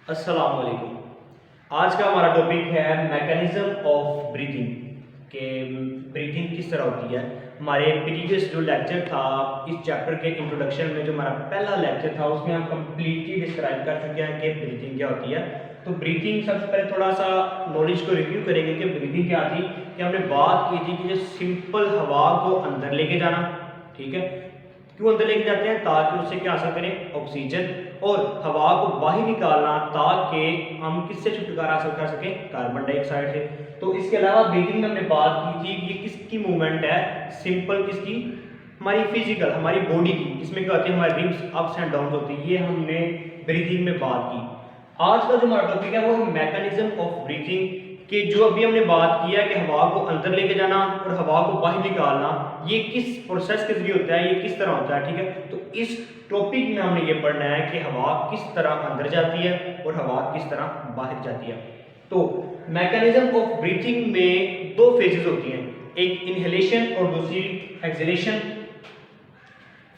अस्सलाम वालेकुम। आज का हमारा टॉपिक है मैकेनिज्म ऑफ ब्रीथिंग के ब्रीथिंग किस तरह होती है। हमारे प्रीवियस जो लेक्चर था इस चैप्टर के इंट्रोडक्शन में, जो हमारा पहला लेक्चर था, उसमें हम कंप्लीटली डिस्क्राइब कर चुके हैं कि ब्रीथिंग क्या होती है। तो ब्रीथिंग सबसे पहले थोड़ा सा नॉलेज को रिव्यू करेंगे कि ब्रीथिंग क्या थी। कि हमने बात की थी कि जो सिंपल हवा को अंदर लेके जाना, ठीक है। क्यों अंदर लेके जाते हैं? ताकि उससे क्या हासिल करें? ऑक्सीजन। और हवा को बाहर निकालना ताकि हम किससे छुटकारा हासिल कर सकें? कार्बन डाइऑक्साइड से। तो इसके अलावा ब्रीथिंग में हमने बात की थी कि ये किसकी मूवमेंट है? सिंपल किसकी? हमारी फिजिकल, हमारी बॉडी की। इसमें क्या होती है? हमारी रिब्स अप्स एंड डाउन होती है। ये हमने ब्रीथिंग में बात की। आज का जो हमारा टॉपिक है वो है मैकेनिज्म ऑफ ब्रीथिंग कि जो अभी हमने बात की है कि हवा को अंदर लेके जाना और हवा को बाहर निकालना, ये किस प्रोसेस के जरिए होता है, ये किस तरह होता है, ठीक है। तो इस टॉपिक में हमने ये पढ़ना है कि हवा किस तरह अंदर जाती है और हवा किस तरह बाहर जाती है। तो मैकेनिज्म ऑफ ब्रीथिंग में दो फेजेस होती हैं, एक इनहेलेशन और दूसरी एक्सहेलेशन।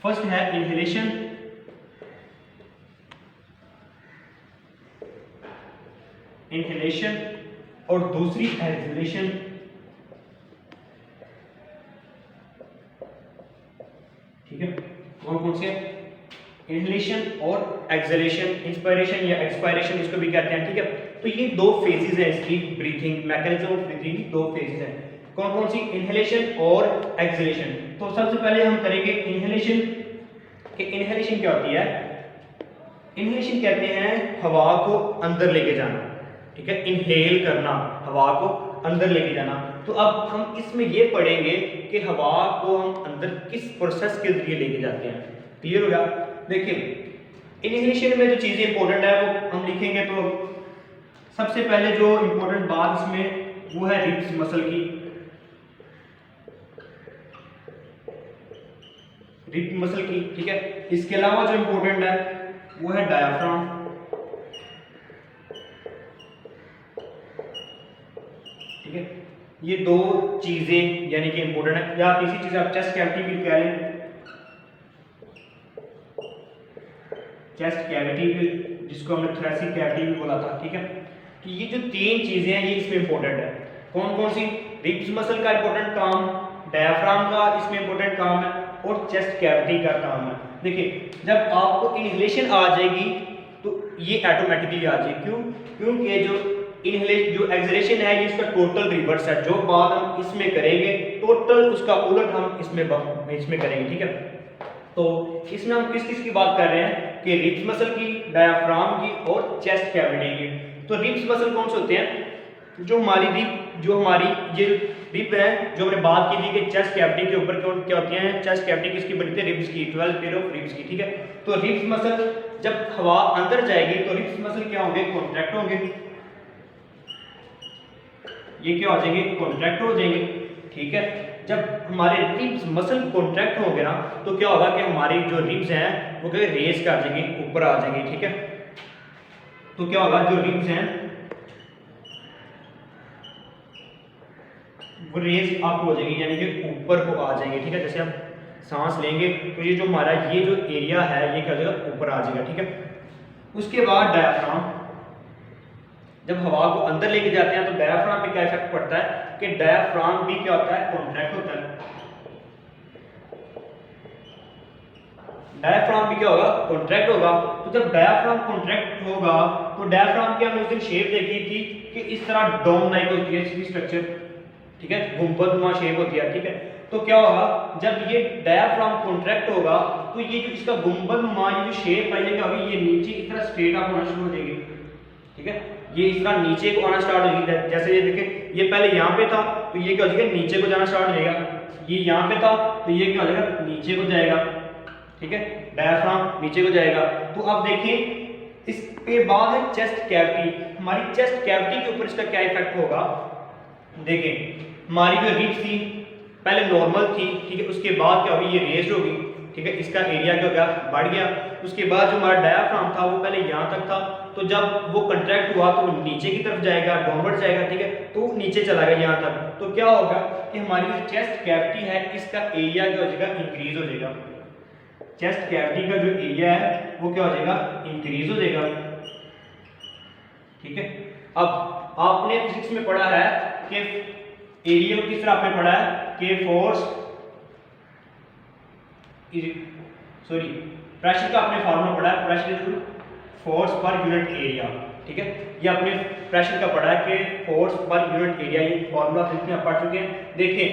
फर्स्ट है इनहेलेशन, इनहेलेशन और दूसरी एक्सहेलेशन। ठीक है, कौन कौन से? इनहेलेशन और एक्सहेलेशन, इंस्पिरेशन या एक्सपायरेशन इसको भी कहते हैं, ठीक है। तो ये दो फेजेस है इसकी ब्रीथिंग, मैकेनिज्म ऑफ ब्रीथिंग दो फेजेस हैं। कौन कौन सी? इनहेलेशन और एक्सहेलेशन। तो सबसे पहले हम करेंगे इनहेलेशन। कि इनहेलेशन क्या होती है? इनहेलेशन कहते हैं हवा को अंदर लेके जाना, ठीक है। इनहेल करना, हवा को अंदर लेके जाना। तो अब हम इसमें ये पढ़ेंगे कि हवा को हम अंदर किस प्रोसेस के जरिए लेके जाते हैं। क्लियर हो गया? देखिए, इनहेलेशन में जो चीजें इंपॉर्टेंट है वो हम लिखेंगे। तो सबसे पहले जो इंपॉर्टेंट बात इसमें वो है रिब्स मसल की। रिब मसल की, ठीक है। इसके अलावा जो इंपॉर्टेंट है वो है डायाफ्राम, ठीक है। ये दो चीजें यानी कि इंपॉर्टेंट है। या तीसरी चीज आप चेस्ट कैविटी भी कह लें, चेस्ट कैविटी भी, जिसको हमने थोरेसिक कैविटी भी बोला था, ठीक है। तो ये जो तीन चीजें हैं ये इसमें इंपॉर्टेंट है। कौन कौन सी? रिब्स मसल का इंपॉर्टेंट काम, डायाफ्राम का इसमें इंपॉर्टेंट काम है और चेस्ट कैविटी का काम है। देखिए, जब आपको इनहेलेशन आ जाएगी तो ये ऑटोमेटिकली आ जाएगी। क्यों? क्योंकि जो जो एक्सहेलेशन है ये इसका टोटल रिवर्स है। जो बात हम इसमें करेंगे टोटल उसका उलट हम इसमें करेंगे, ठीक है। तो इसमें हम किस किस की बात कर रहे हैं? कि रिब्स मसल की, डायाफ्राम की और चेस्ट कैविटी की। तो रिब्स मसल कौन से होते हैं? जो हमारी ये रिब है, जो हमने बात की थी कि चेस्ट कैविटी के ऊपर क्या होती है? चेस्ट कैविटी किसकी बनती है? रिब्स की, 12 पेयर ऑफ रिब्स की, ठीक है। तो रिब्स मसल जब हवा अंदर जाएगी तो रिब्स मसल क्या होंगे? कॉन्ट्रैक्ट होंगे। ये क्या हो जाएंगे? कॉन्ट्रैक्ट हो जाएंगे, ठीक है। जब हमारे रिब्स मसल कॉन्ट्रैक्ट होंगे ना तो क्या होगा कि हमारी जो रिब्स हैं वो क्या रेज कर जाएंगे, ऊपर आ जाएंगे, ठीक है। तो क्या होगा? जो रिब्स हैं वो रेज अप हो जाएगी, यानी कि ऊपर को आ जाएंगे, ठीक है। जैसे हम सांस लेंगे तो ये जो हमारा ये जो एरिया है ये क्या हो जाएगा? ऊपर आ जाएगा, ठीक है। उसके बाद डायाफ्राम, जब हवा को अंदर लेके जाते हैं तो डायाफ्राम पे क्या इफेक्ट पड़ता है? कि डायाफ्राम भी क्या होता है? कॉन्ट्रैक्ट होता है। डायाफ्राम भी क्या होगा? कॉन्ट्रैक्ट होगा। तो जब डायाफ्राम कॉन्ट्रैक्ट होगा तो डायाफ्राम की हमने उस दिन शेप देखी थी कि इस तरह डोम लाइक होती है इसकी स्ट्रक्चर, ठीक है, गुंबदनुमा शेप होती है, ठीक है। तो क्या होगा? जब ये डायाफ्राम कॉन्ट्रैक्ट होगा तो ये जो इसका गुंबदनुमा ये जो शेप है ये क्या होगी? ये नीचे इस तरह स्ट्रेट अप होना शुरू हो जाएगी, ठीक है। ये इस तरह नीचे को आना स्टार्ट हो जाएगी। जैसे ये देखिए, ये पहले यहाँ पे था तो ये क्या हो जाएगा? नीचे को जाना स्टार्ट हो जाएगा। ये यहाँ पे था तो ये क्या हो जाएगा? नीचे को जाएगा, ठीक है। डायाफ्राम नीचे को जाएगा। तो अब देखिए, इसके बाद है चेस्ट कैविटी। हमारी चेस्ट कैविटी के ऊपर इसका क्या इफेक्ट होगा? देखिए, हमारी जो रिब्स थी पहले नॉर्मल थी, ठीक है। उसके बाद क्या होगी? ये रेज्ड होगी, ठीक है। इसका एरिया क्या हो गया? बढ़ गया। उसके बाद जो हमारा डायाफ्राम था वो पहले यहाँ तक था, तो जब वो कंट्रैक्ट हुआ तो वो नीचे की तरफ जाएगा, डाउनवर्ड जाएगा, ठीक है। तो नीचे चला गया यहाँ तक। तो क्या होगा कि हमारी जो चेस्ट कैविटी है इसका एरिया क्या हो जाएगा? इंक्रीज हो जाएगा। चेस्ट कैविटी का जो एरिया है वो क्या हो जाएगा? इंक्रीज हो जाएगा। ठीक है। अब आपने फिजिक्स में पढ़ा है कि एरिया को किस तरह आपने पढ़ा है कि प्रेशर का आपने फॉर्मूला पढ़ा है, pressure is force per unit area. ठीक है, ये आपने प्रेशर का पढ़ा है कि फोर्स पर यूनिट एरिया, ये फॉर्मूला फिजिक्स में आप पढ़ चुके हैं। देखें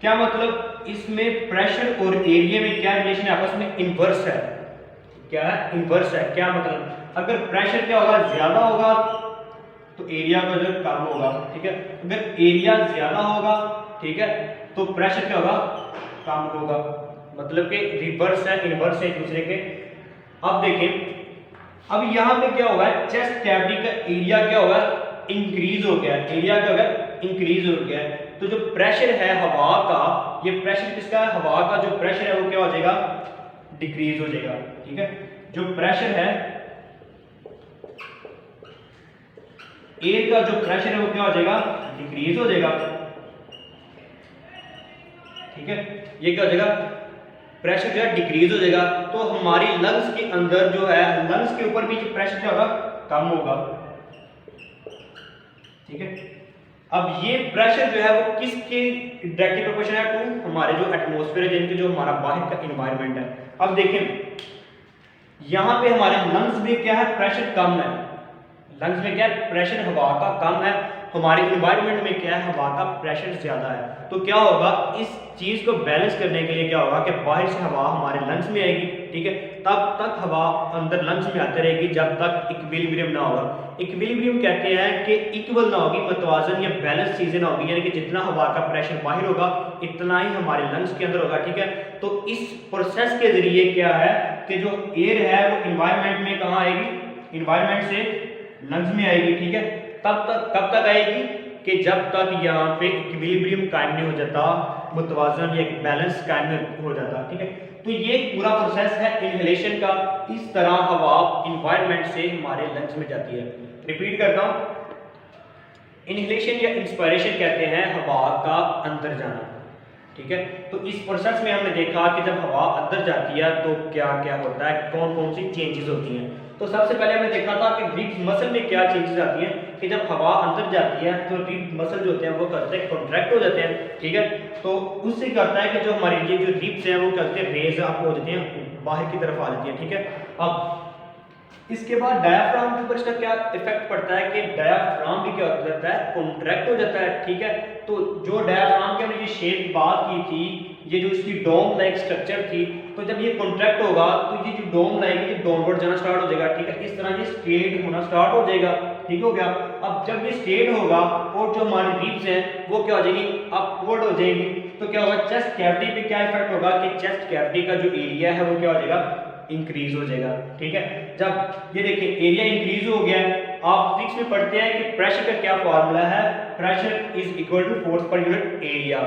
क्या मतलब इसमें प्रेशर और एरिया में क्या रिलेशन है, आपस में इनवर्स है। क्या है? इनवर्स है। क्या मतलब अगर प्रेशर क्या होगा, ज्यादा होगा तो एरिया का जो कम होगा। ठीक है, अगर एरिया ज्यादा होगा, ठीक है, तो प्रेशर क्या होगा, कम होगा। मतलब कि रिवर्स है, इनवर्स है एक दूसरे के। अब देखें, अब यहां पे क्या होगा, चेस्ट कैविटी का एरिया क्या होगा, इंक्रीज हो गया। एरिया क्या होगा, इंक्रीज हो गया। तो जो प्रेशर है हवा का, ये प्रेशर किसका है, हवा का जो प्रेशर है वो क्या हो जाएगा, डिक्रीज हो जाएगा। ठीक है, जो प्रेशर है एयर का, जो प्रेशर है वो क्या हो जाएगा, डिक्रीज हो जाएगा। ठीक है, ये क्या हो जाएगा, प्रेशर जो है डिक्रीज हो जाएगा। तो हमारी लंग्स के अंदर जो है, लंग्स के ऊपर भी प्रेशर क्या होगा, कम होगा। ठीक है, अब ये प्रेशर जो है वो किसके डायरेक्टली प्रोपोर्शनल है टू हमारे जो एटमॉस्फेयर है, जिनके जो हमारा बाहर का एनवायरनमेंट है। अब देखें यहां पे हमारे लंग्स में क्या है, प्रेशर कम है। लंग्स में क्या है, प्रेशर हवा का कम है। हमारे एनवायरनमेंट में क्या है, हवा का प्रेशर ज्यादा है। तो क्या होगा, इस चीज को बैलेंस करने के लिए क्या होगा कि बाहर से हवा हमारे लंग्स में आएगी। ठीक है, तब तक हवा अंदर लंग्स में आती रहेगी जब तक इक्विलिब्रियम ना होगा। इक्विलिब्रियम कहते हैं कि इक्वल ना होगी, मतवाजन या बैलेंस चीजें ना होगी, यानी कि जितना हवा का प्रेशर बाहर होगा इतना ही हमारे लंग्स के अंदर होगा। ठीक है, तो इस प्रोसेस के जरिए क्या है कि जो एयर है वो एनवायरनमेंट में कहाँ आएगी, एनवायरनमेंट से लंग्स में आएगी। ठीक है, तब तक कब तक आएगी कि जब तक यहाँ पे इक्विलिब्रियम कायम नहीं हो जाता, मुतवाजन या बैलेंस कायम नहीं हो जाता। ठीक है, तो ये पूरा प्रोसेस है इनहेलेशन का। इस तरह हवा इन्वायरमेंट से हमारे लंग्स में जाती है। रिपीट करता हूँ, इनहेलेशन या इंस्पायरेशन कहते हैं हवा का अंदर जाना। ठीक है, तो इस प्रोसेस में हमने देखा कि जब हवा अंदर जाती है तो क्या क्या होता है, कौन कौन सी चेंजेस होती हैं। तो सबसे पहले हमने देखा था कि रिब्स मसल में क्या चेंजेस आती हैं कि जब हवा अंदर जाती है तो रिब्स मसल जो होते हैं वो करते हैं कॉन्ट्रैक्ट हो जाते हैं। ठीक है, तो उससे करता है कि जो हमारी ये जो रिब्स हैं वो करते हैं रेज अप हो जाती हैं, बाहर की तरफ आ जाती है। ठीक है, अब इसके बाद डायाफ्राम के ऊपर इसका क्या इफेक्ट पड़ता है कि डायाफ्राम भी क्या हो जाता है, कॉन्ट्रैक्ट हो जाता है। ठीक है, तो जो डायाफ्राम की हमने ये शेप बात की थी, ये जो इसकी डोम लाइक स्ट्रक्चर थी, तो जब ये कॉन्ट्रैक्ट होगा तो ये जो डोम लाइक ये डाउनवर्ड जाना स्टार्ट हो जाएगा। ठीक है, इस तरह ये स्ट्रेट होना स्टार्ट हो जाएगा। ठीक हो गया। अब जब ये स्ट्रेट होगा और जो हमारी रिब्स हैं वो क्या हो जाएगी, अपवर्ड हो जाएगी। तो क्या होगा, चेस्ट कैविटी पे क्या इफेक्ट होगा कि चेस्ट कैविटी का जो एरिया है वो क्या हो जाएगा, इंक्रीज हो जाएगा। ठीक है, जब ये देखिए एरिया इंक्रीज हो गया, आप फिजिक्स में पढ़ते हैं कि प्रेशर का क्या फॉर्मूला है, pressure is equal to force per unit area.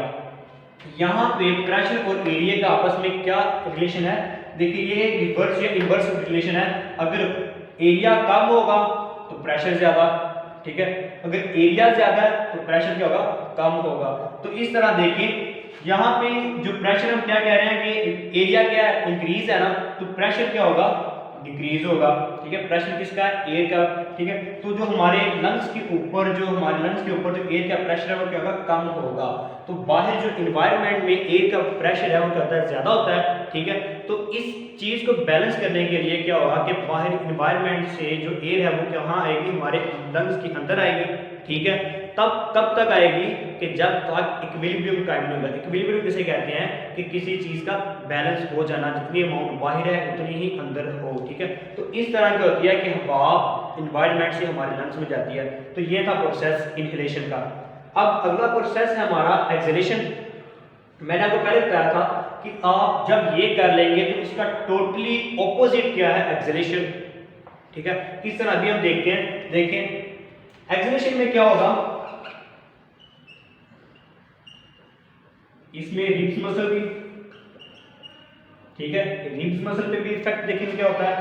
यहाँ पे प्रेशर और एरिया का आपस में क्या रिलेशन है, देखिए ये रिवर्स या इनवर्स रिलेशन है। अगर एरिया कम होगा तो प्रेशर ज्यादा। ठीक है, अगर एरिया ज्यादा है तो प्रेशर क्या होगा, कम होगा। तो इस तरह देखिए यहाँ पे जो प्रेशर हम क्या कह रहे हैं कि एरिया क्या है, इंक्रीज है ना, तो प्रेशर क्या होगा, डिक्रीज होगा। ठीक है, प्रेशर किसका है, एयर का। ठीक है, तो जो हमारे लंग्स के ऊपर जो एयर का प्रेशर है वो क्या होगा, कम होगा। तो बाहर जो एनवायरनमेंट में एयर का प्रेशर है वो क्या होता है, ज्यादा होता है। ठीक है, तो इस चीज को बैलेंस करने के लिए क्या होगा कि बाहर एनवायरनमेंट से जो एयर है वो कहाँ आएगी, हमारे लंग्स के अंदर आएगी। ठीक है, तब कब तक आएगी कि जब तक इक्विलिब्रियम कायम नहीं होगा। इक्विलिब्रियम किसे कहते हैं कि किसी चीज का बैलेंस हो जाना, जितनी अमाउंट बाहर है उतनी ही अंदर हो। ठीक है, तो इस तरह की होती है कि हवा एनवायरनमेंट से हमारे लंग्स में जाती है। तो ये था प्रोसेस इनहेलेशन का। अब अगला प्रोसेस है हमारा एक्सहेलेशन। मैंने आपको पहले बताया था कि आप जब ये कर लेंगे तो इसका टोटली ऑपोजिट क्या है, एक्सहेलेशन। ठीक है, इस तरह अभी हम देखते हैं। देखें एक्सहेलेशन में क्या होगा, इसमें रिब्स मसल भी, ठीक है, रिब्स मसल पे भी इफेक्ट देखेंगे क्या होता है।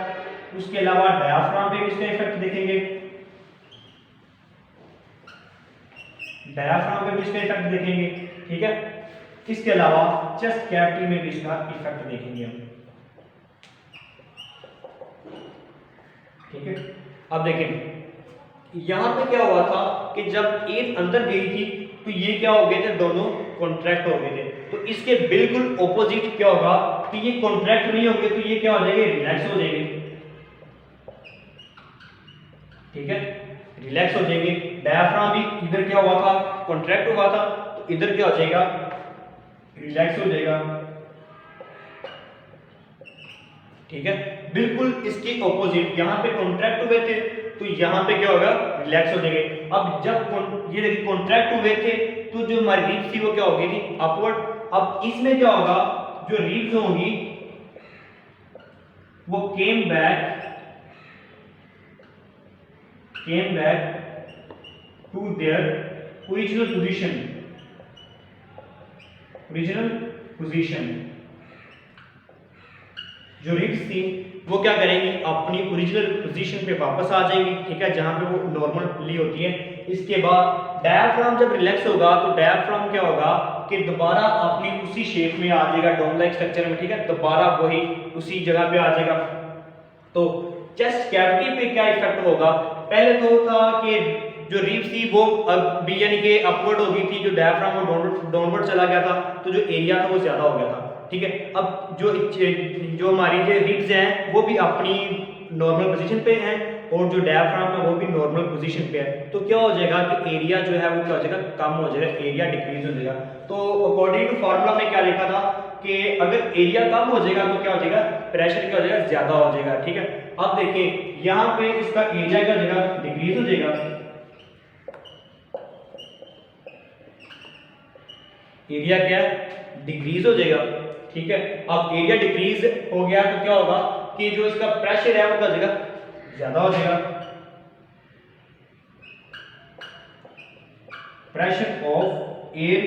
उसके अलावा डायाफ्राम पे भी इसका इफेक्ट देखेंगे, डायाफ्राम पे भी इसका इफेक्ट देखेंगे। ठीक है, इसके अलावा चेस्ट कैविटी में भी इसका इफेक्ट देखेंगे हम। ठीक है, अब देखें यहाँ पे क्या हुआ था कि जब एयर अंदर गई थी तो ये क्या हो गए थे, दोनों कॉन्ट्रैक्ट हो गए थे। तो इसके बिल्कुल ऑपोजिट क्या होगा कि ये कॉन्ट्रैक्ट नहीं होंगे तो ये क्या हो जाएंगे, रिलैक्स हो जाएंगे। ठीक है, रिलैक्स हो जाएंगे। डायफ्राम भी इधर क्या हुआ था, कॉन्ट्रैक्ट हुआ था, तो इधर क्या हो जाएगा, रिलैक्स हो जाएगा। ठीक है, बिल्कुल इसके ऑपोजिट, यहाँ पे कॉन्ट्रैक्ट हुए थे तो यहाँ पे क्या होगा, रिलैक्स हो जाएंगे। अब जब ये देखिए कॉन्ट्रैक्ट हुए थे तो जो हमारी रिब्स थी वो क्या हो गई थी, अपवर्ड। अब इसमें क्या होगा, जो रिब्स होंगी वो came back to their original position. जो रिब्स थी वो क्या करेंगी, अपनी ओरिजिनल पोजीशन पे वापस आ जाएंगी। ठीक है, जहां पे वो नॉर्मली होती है। इसके बाद डायफ्राम जब रिलैक्स होगा तो डायफ्राम क्या होगा कि दोबारा अपनी उसी शेप में आ जाएगा, डोम लाइक स्ट्रक्चर में। ठीक है, दोबारा वही उसी जगह पे आ जाएगा। तो चेस्ट कैविटी पे क्या इफेक्ट होगा, पहले तो था कि जो रिब्स थी वो अब भी यानी कि अपवर्ड हो गई थी, जो डायफ्राम वो डाउनवर्ड चला गया था, तो जो एरिया था वो ज्यादा हो गया था। ठीक है, अब जो हमारी जो रिब्स हैं वो भी अपनी नॉर्मल पोजीशन पे हैं और जो डायफ्राम है वो भी नॉर्मल पोजीशन पे है। तो क्या हो जाएगा कि एरिया जो है वो क्या हो जाएगा, कम हो जाएगा, एरिया डिक्रीज हो जाएगा। तो अकॉर्डिंग टू फार्मूला में क्या लिखा था कि अगर एरिया कम हो जाएगा तो क्या हो जाएगा, प्रेशर क्या हो जाएगा, ज्यादा हो जाएगा। ठीक है, अब देखिए यहाँ पे इसका एरिया क्या हो जाएगा, डिक्रीज हो जाएगा। एरिया क्या डिक्रीज हो जाएगा। ठीक है, अब एरिया डिक्रीज हो गया तो क्या होगा कि जो इसका प्रेशर है वो क्या हो जाएगा, ज्यादा हो जाएगा। प्रेशर ऑफ एयर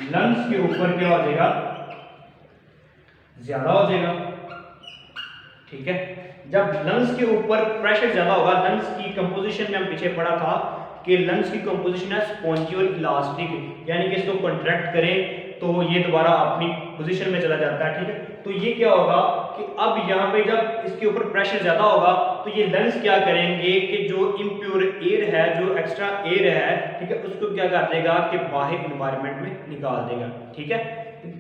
लंग्स के ऊपर क्या हो जाएगा, ज्यादा हो जाएगा। ठीक है, जब लंग्स के ऊपर प्रेशर ज्यादा होगा, लंग्स की कंपोजिशन में हम पीछे पढ़ा था कि लंग्स की कंपोजिशन है स्पॉन्जी और इलास्टिक, यानी कि इसको कॉन्ट्रैक्ट करें तो ये दोबारा अपनी पोजीशन में चला जाता है। ठीक है, तो ये क्या होगा कि अब यहाँ पे जब इसके ऊपर प्रेशर ज्यादा होगा तो ये लंग्स क्या करेंगे कि जो इम्प्योर एयर है, जो एक्स्ट्रा एयर है, ठीक है, उसको क्या कर देगा कि बाहर एनवायरनमेंट में निकाल देगा। ठीक है,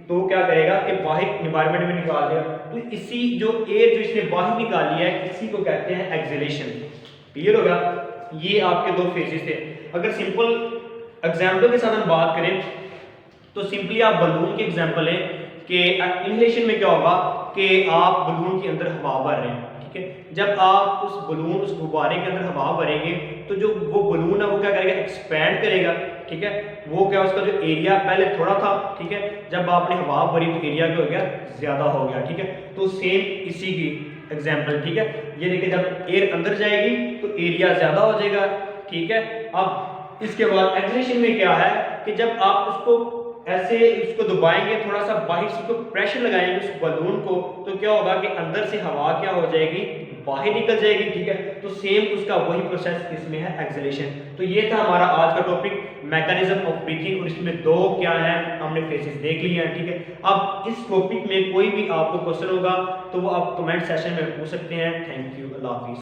तो क्या करेगा कि बाहर एनवायरनमेंट में निकाल देगा। तो इसी जो एयर जो इसने बाहर निकाली है इसी को कहते हैं एक्सहेलेशन। क्लियर होगा, ये आपके दो फेजेस थे। अगर सिंपल एग्जाम्पल के साथ हम बात करें तो सिंपली आप बलून के एग्जांपल है कि इनहेलेशन में क्या होगा कि आप बलून के अंदर हवा भर रहे हैं। ठीक है, जब आप उस गुब्बारे के अंदर हवा भरेंगे तो जो वो बलून है वो क्या करेगा, एक्सपैंड करेगा। ठीक है, वो क्या उसका जो एरिया पहले थोड़ा था, ठीक है, जब आपने हवा भरी तो एरिया क्या हो गया, ज्यादा हो गया। ठीक है, तो सेम इसी की एग्जाम्पल। ठीक है, ये देखिए जब एयर अंदर जाएगी तो एरिया ज्यादा हो जाएगा। ठीक है, अब इसके बाद एक्सहेलेशन में क्या है कि जब आप उसको ऐसे उसको दबाएंगे, थोड़ा सा बाहर से को प्रेशर लगाएंगे उस बलून को, तो क्या होगा कि अंदर से हवा क्या हो जाएगी, बाहर निकल जाएगी। ठीक है, तो सेम उसका वही प्रोसेस इसमें है, एक्सहेलेशन। तो ये था हमारा आज का टॉपिक, मैकेनिज्म ऑफ ब्रीथिंग, और इसमें दो क्या है हमने फेसेस देख लिए हैं। ठीक है, अब इस टॉपिक में कोई भी आपको क्वेश्चन होगा तो वो आप कमेंट सेशन में पूछ सकते हैं। थैंक यू, अल्लाह हाफिज़।